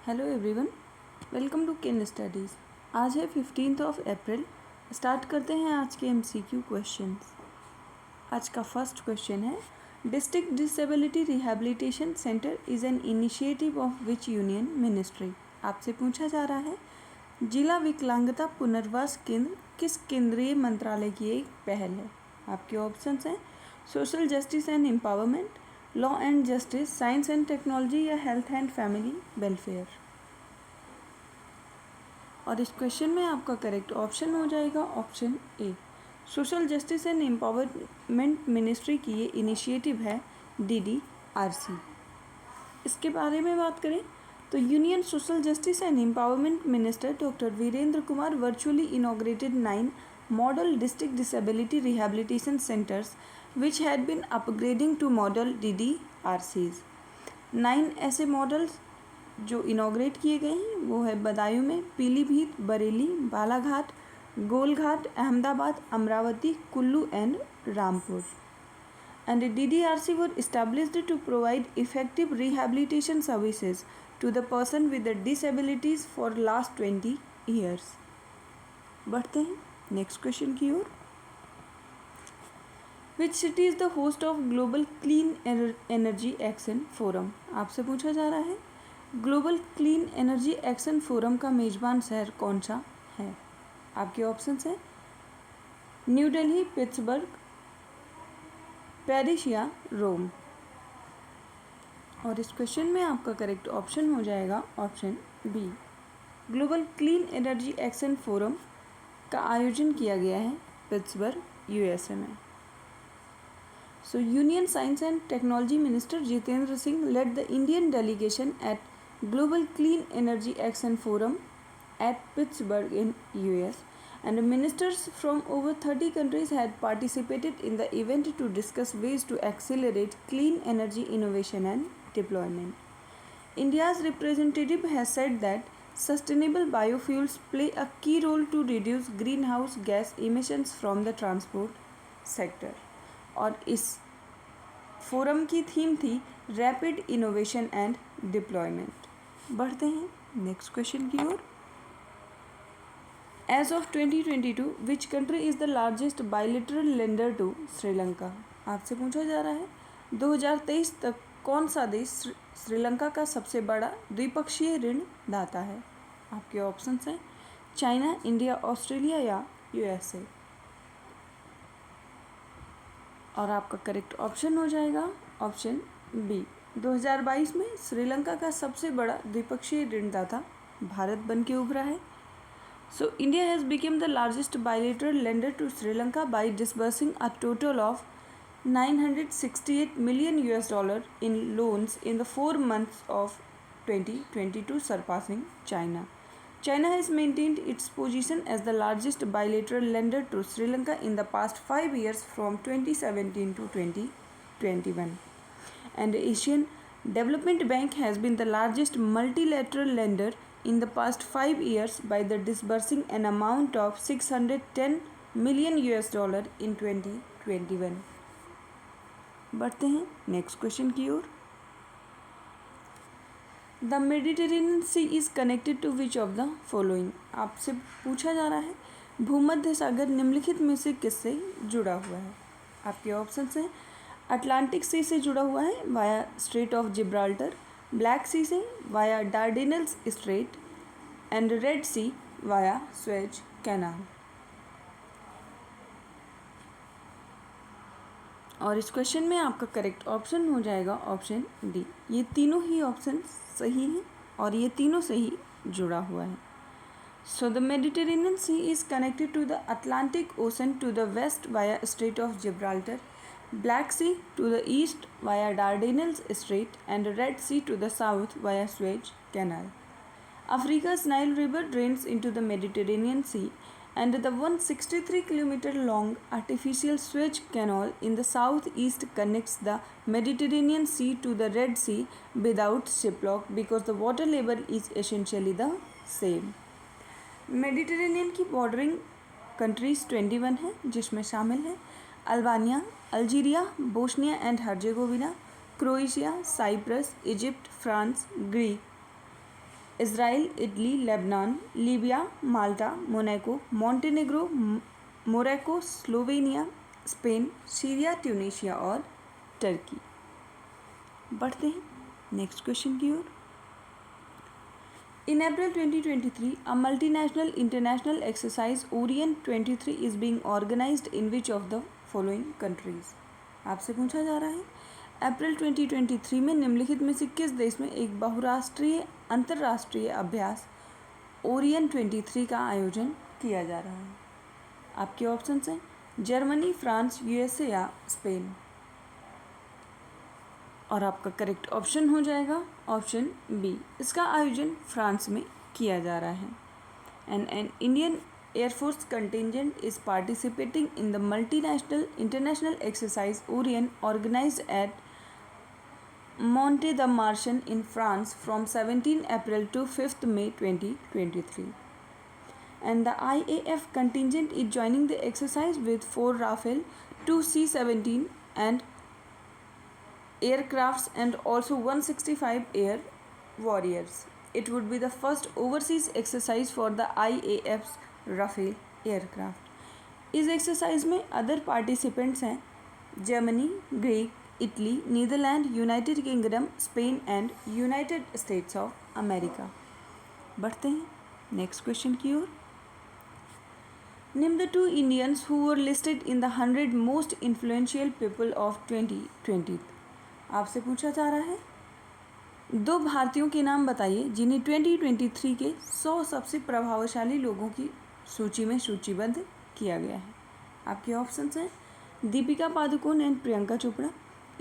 Hello everyone, welcome to किन studies. आज है 15 अप्रैल। स्टार्ट करते हैं आज के MCQ क्वेश्चंस। आज का फर्स्ट क्वेश्चन है, district disability rehabilitation centre is an initiative of which union ministry. आपसे पूछा जा रहा है, जिला विकलांगता पुनर्वास केंद्र किस केंद्रीय मंत्रालय की एक पहल है। आपके ऑप्शंस हैं social justice and empowerment, law and justice, science and technology या हेल्थ एंड फैमिली वेलफेयर। और इस क्वेश्चन में आपका करेक्ट ऑप्शन हो जाएगा option A, social justice and empowerment ministry की ये इनिशिएटिव है DDRC। इसके बारे में बात करें तो union social justice and empowerment minister doctor Virendra Kumar virtually inaugurated 9 model district disability rehabilitation centres which had been upgrading to model DDRCs। 9 ऐसे मॉडल्स जो इनॉग्रेट किए गए हैं वो है बदायूं में, Pilibhit, Bareilly, Balaghat, Golaghat, Ahmedabad, Amravati, Kullu and Rampur. And DDRC were established to provide effective rehabilitation services to the person with the disabilities for last 20 years. बढ़ते हैं नेक्स्ट क्वेश्चन की ओर। Which city is the host of Global Clean Energy Action Forum? आपसे पूछा जा रहा है, global clean energy action forum का मेजबान शहर कौन सा है। आपके ऑप्शंस हैं न्यू दिल्ली, पिट्सबर्ग, पेरिस या रोम। और इस क्वेश्चन में आपका करेक्ट ऑप्शन हो जाएगा option B, global clean energy action forum का आयोजन किया गया है पिट्सबर्ग USA में। So union science and technology minister Jitendra Singh led the Indian delegation at Global Clean Energy Action Forum at Pittsburgh in US, and ministers from over 30 countries had participated in the event to discuss ways to accelerate clean energy innovation and deployment. India's representative has said that sustainable biofuels play a key role to reduce greenhouse gas emissions from the transport sector. और इस forum की theme थी rapid innovation and deployment. बढ़ते हैं next question की ओर। As of 2022 which country is the largest bilateral lender to Sri Lanka. आपसे पूछा जा रहा है 2023 तक कौन सा देश श्रीलंका का सबसे बड़ा द्विपक्षीय ऋण दाता है। आपके ऑप्शंस हैं चाइना, इंडिया, ऑस्ट्रेलिया या USA। और आपका करेक्ट ऑप्शन हो जाएगा ऑप्शन बी, 2022 में श्रीलंका का सबसे बड़ा द्विपक्षीय ऋणदाता भारत बन के उभरा है। So India has become the largest bilateral lender to Sri Lanka by disbursing a total of $968 million in loans in the 4 months of 2022, surpassing China. China has maintained its position as the largest bilateral lender to Sri Lanka in the past 5 years from 2017 to 2021. And the Asian Development Bank has been the largest multilateral lender in the past 5 years by the disbursing an amount of $610 million in 2021. बढ़ते हैं next question की ओर। The Mediterranean Sea is connected to which of the following. आपसे पूछा जा रहा है भूमध्य सागर निम्नलिखित में से किससे जुड़ा हुआ है। आपके ऑप्शंस हैं अटलांटिक सी से जुड़ा हुआ है via Strait of Gibraltar, Black Sea से via Dardanelles Strait and Red Sea via Suez Canal. और इस क्वेश्चन में आपका करेक्ट ऑप्शन हो जाएगा ऑप्शन डी, ये तीनों ही ऑप्शन सही हैं और ये तीनों से ही जुड़ा हुआ है। So the Mediterranean Sea is connected to the Atlantic Ocean to the west via Strait of Gibraltar, Black Sea to the east via Dardanelles Strait and Red Sea to the south via Suez Canal. Africa's Nile River drains into the Mediterranean Sea, and the 163-kilometer long artificial Suez Canal in the southeast connects the Mediterranean Sea to the Red Sea without shiplock because the water level is essentially the same. Mediterranean की bordering countries 21 हैं, जिसमें शामिल हैं Albania, Algeria, Bosnia and Herzegovina, Croatia, Cyprus, Egypt, France, Greek, Israel, Italy, Lebanon, Libya, Malta, Monaco, Montenegro, Morocco, Slovenia, Spain, Syria, Tunisia और Turkey. बढ़ते हैं next question की ओर। In April 2023, a multinational international exercise Orient 23 is being organized in which of the following countries? आपसे पूछा जा रहा है अप्रैल 2023 में निम्नलिखित में से किस देश में एक बहुराष्ट्रीय अंतर्राष्ट्रीय अभ्यास ओरियन 23 का आयोजन किया जा रहा है। आपके ऑप्शंस हैं जर्मनी, फ्रांस, यूएसए या स्पेन। और आपका करेक्ट ऑप्शन हो जाएगा ऑप्शन बी, इसका आयोजन फ्रांस में किया जा रहा है। An Indian air force contingent is participating in the multinational international exercise Orion organised at Monte the Marsan in France from 17 April to 5th May 2023. And the IAF contingent is joining the exercise with 4 Rafale, 2 C-17 and aircrafts and also 165 air warriors. It would be the first overseas exercise for the IAF's Rafale aircraft. इस exercise में other participants हैं Germany, Greek, Italy, Netherland, United Kingdom, Spain and United States of America. बढ़ते हैं next question की ओर। Name the 2 Indians who were listed in the 100 most influential people of 2020। आपसे पूछा जा रहा है 2 भारतीयों के नाम बताइए जिन्हें 2023 के 100 सबसे प्रभावशाली लोगों की सूची में सूचीबद्ध किया गया है। आपके ऑप्शंस हैं Deepika Padukone and Priyanka Chopra,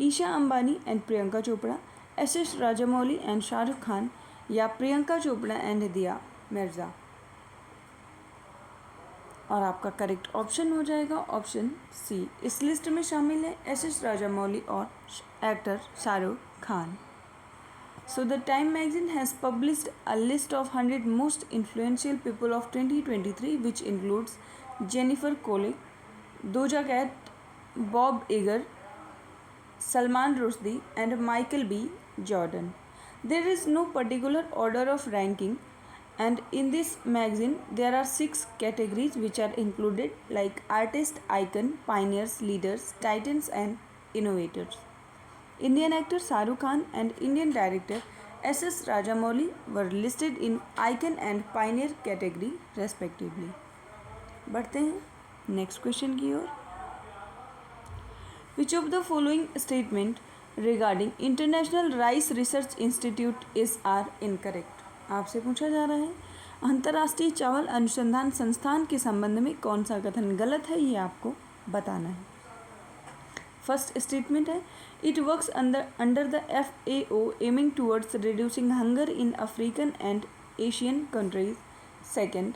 Isha Ambani and Priyanka Chopra, S Rajamouli and Shahrukh Khan या प्रियंका चोपड़ा एंड दिया मिर्जा। और आपका करेक्ट ऑप्शन हो जाएगा ऑप्शन सी, इस लिस्ट में शामिल है एस राजामौली और actor Shahrukh Khan. So the Time magazine has published a list of 100 most influential people of 2023 which includes Jennifer Coolidge, Doja Cat, Bob Iger, Salman Rushdie and Michael B. Jordan. There is no particular order of ranking, and in this magazine there are 6 categories which are included like artist, icon, pioneers, leaders, titans and innovators. Indian actor Shah Rukh Khan and Indian director S.S. Rajamouli were listed in icon and pioneer category respectively. बढ़ते हैं next question की ओर। Which of the following statement regarding International Rice Research Institute are incorrect? आपसे पूछा जा रहा है अंतर्राष्ट्रीय चावल अनुसंधान संस्थान के संबंध में कौन सा कथन गलत है, ये आपको बताना है। फर्स्ट स्टेटमेंट है it works under the FAO aiming towards reducing hunger in African and Asian countries. Second,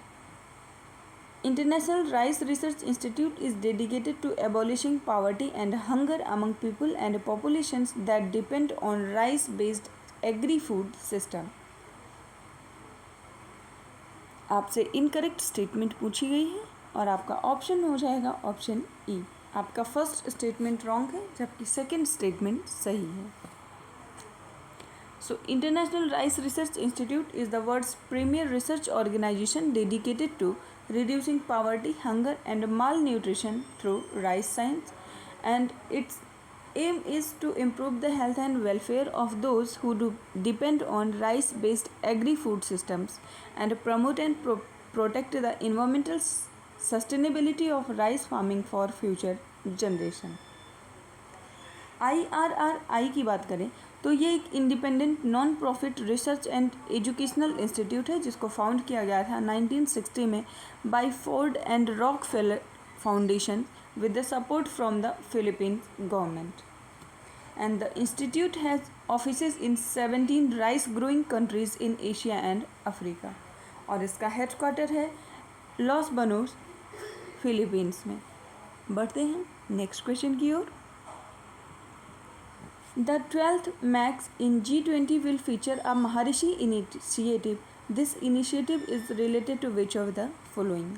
International Rice Research Institute is dedicated to abolishing poverty and hunger among people and populations that depend on rice-based agri-food system. आपसे incorrect statement पूछी गई है और आपका option हो जाएगा option E. आपका first statement wrong है जबकि सेकंड स्टेटमेंट सही है। So, International Rice Research Institute is the world's premier research organization dedicated to reducing poverty, hunger and malnutrition through rice science, and its aim is to improve the health and welfare of those who depend on rice-based agri-food systems and promote and protect the environmental sustainability of rice farming for future generation. IRRI की बात करें तो ये एक independent non profit research and educational institute है जिसको found किया गया था 1960 में by Ford and Rockefeller foundation with the support from the Philippines government. And the institute has offices in 17 rice growing countries in Asia and Africa. और इसका headquarter है loss Baños Philippines में। बढ़ते हैं नेक्स्ट क्वेश्चन की ओर। The 12th MAX in G20 will feature a Maharishi initiative. This initiative is related to which of the following?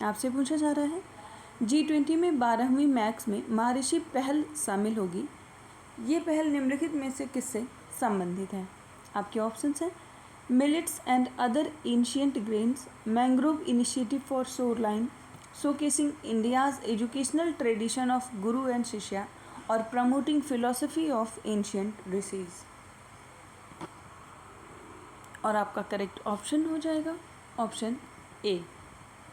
आपसे पूछा जा रहा है G20 में 12वीं मैक्स में महर्षि पहल शामिल होगी। ये पहल निम्नलिखित में से किससे संबंधित है? आपके ऑप्शंस हैं millets and other ancient grains, mangrove initiative for shoreline, showcasing India's educational tradition of Guru and Shishya, or promoting philosophy of ancient rishis. और आपका करेक्ट ऑप्शन हो जाएगा ऑप्शन ए।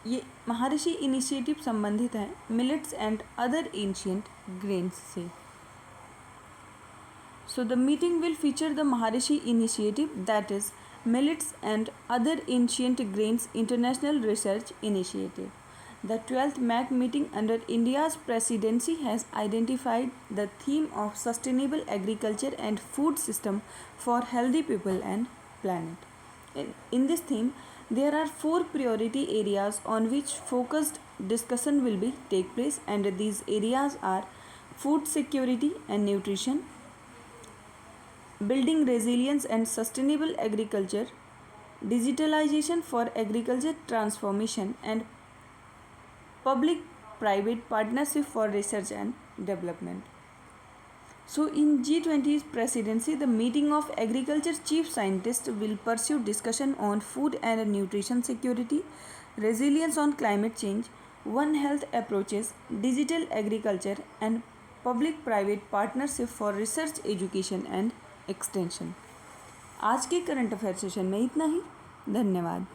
ये महर्षि इनिशिएटिव संबंधित है millets and other ancient grains से। So the meeting will feature the Maharishi Initiative, that is Millets and Other Ancient Grains International Research Initiative. The 12th MAC meeting under India's presidency has identified the theme of sustainable agriculture and food system for healthy people and planet. In this theme, there are 4 priority areas on which focused discussion will be take place, and these areas are food security and nutrition, building resilience and sustainable agriculture, digitalization for agriculture transformation, and public-private partnership for research and development. So in G20's presidency, the meeting of agriculture chief scientists will pursue discussion on food and nutrition security, resilience on climate change, One Health approaches, digital agriculture, and public-private partnership for research, education and extension. आज के current affair session में इतना ही। धन्यवाद।